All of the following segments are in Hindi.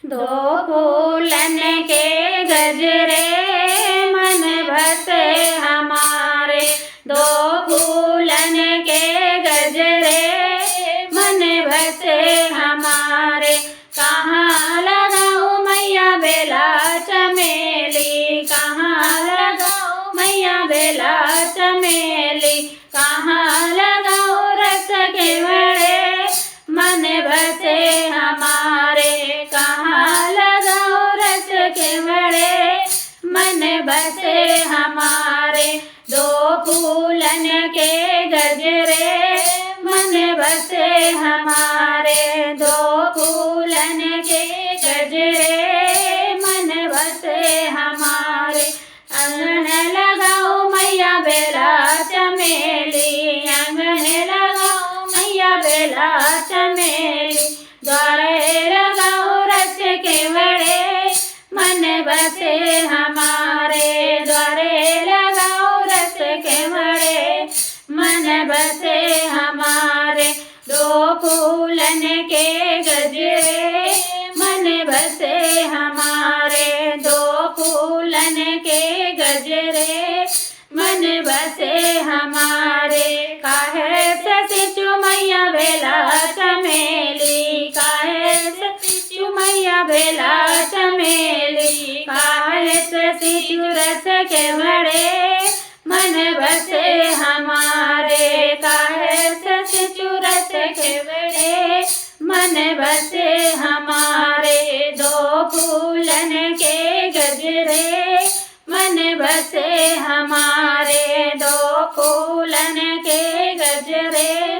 दो फूलन के गजरे मन बसे हमारे, दो फूलन के गजरे मन बसे हमारे। कहाँ लगाऊं मैया बेला चमेली, कहाँ लगाऊं मैया बेला चमेली, कहाँ लगाऊं रस के बड़े मन बसे हमारे, कहाँ लगाऊं रस के बड़े मन बसे हमारे। दो फूलन के गजरे मन बसे हमारे, दो फूलन के गजरे मन बसे हमारे। अंगन लगाओ मैया बेला चमेली, अंगन लगाओ मैया बेला चमेली, द्वारे लगाओ रस के बड़े मन बसे हमारे, द्वारे लगाओ रस के बड़े मन बसे हमारे। दो फूलन के गजरे मन बसे हमारे, दो फूलन के गजरे मन बसे हमारे। काहे से चुमैया बेला चमेली, काहे से चुमैया बेला चमेली, काहे से रस के बड़े मन बसे हमारे, काहे से रस के बड़े मन बसे हमारे। दो फूलन के गजरे मन बसे हमारे, दो फूलन के गजरे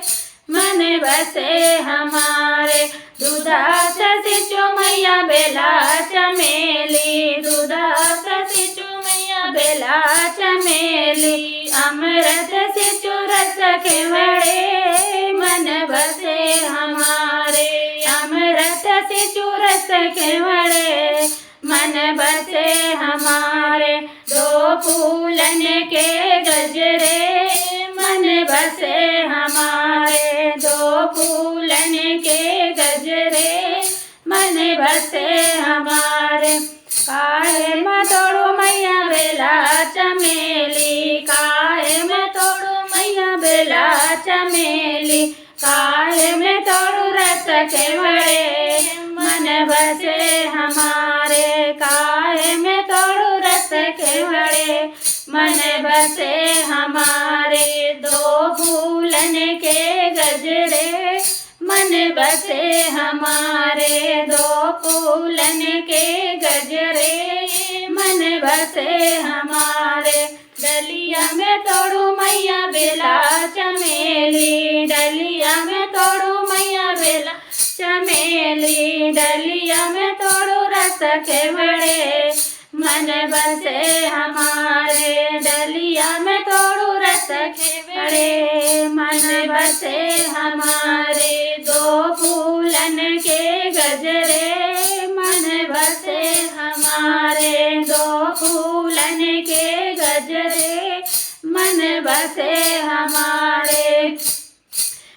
मन बसे हमारे। दूधा से चुमैया बेला चमेली, दूधा से चुमैया बेला चमेली, अमृत से चुरस के बड़े मन बसे हमारे, अमृत से चुरस के बड़े मन बसे हमारे। दो फूलन के गजरे मन बसे हमारे, दो फूलन के गजरे मन बसे हमारे। काहे मैं तोड़ू मैया बेला चमेली, काहे मैं तोड़ू मैया बेला चमेली, काहे मैं तोड़ू रस के बड़े मन बसे हमारे, काहे मैं तोड़ू रस के बड़े मन बसे हमारे। दो फूलन के गजरे मन बसे हमारे, दो फूलन के गजरे मन बसे हमारे। डलिया में तोड़ू मैया बेला चमेली, डलिया में तोड़ू मैया बेला चमेली, डलिया में तोड़ू रस के बड़े मन बसे हमारे, डलिया में तोड़ू रस के बड़े मन बसे हमारे। दो फूलन के गजरे मन बसे हमारे, दो फूलन के गजरे मन बसे हमारे।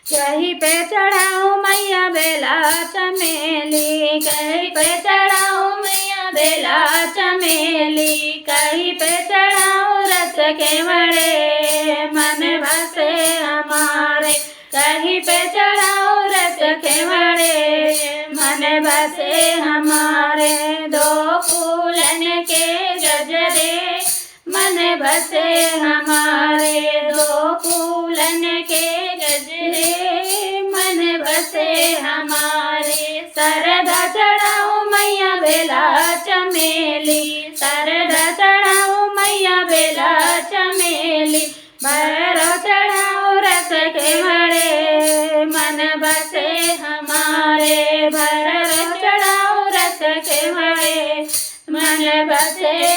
कहीं पे चढ़ाऊं मैया बेला चमेली, कहीं पे चढ़ाऊं मैया बेला चमेली, कहीं पे चढ़ाऊं रस के बड़े मन बसे हमारे, कहीं पे चढ़ाऊं रस के बड़े मन बसे हमारे। दो फूलन के गजरे मन बसे हमारे, दो फूलन के गजरे मन बसे हमारे। सरधा चढ़ाऊं मैया बेला चमेली, सरधा चढ़ाऊं मैया बेला चमेली, भैरव चढ़ाऊं रस के बड़े मन बसे हमारे, भैरव चढ़ाऊं रस के बड़े मन बसे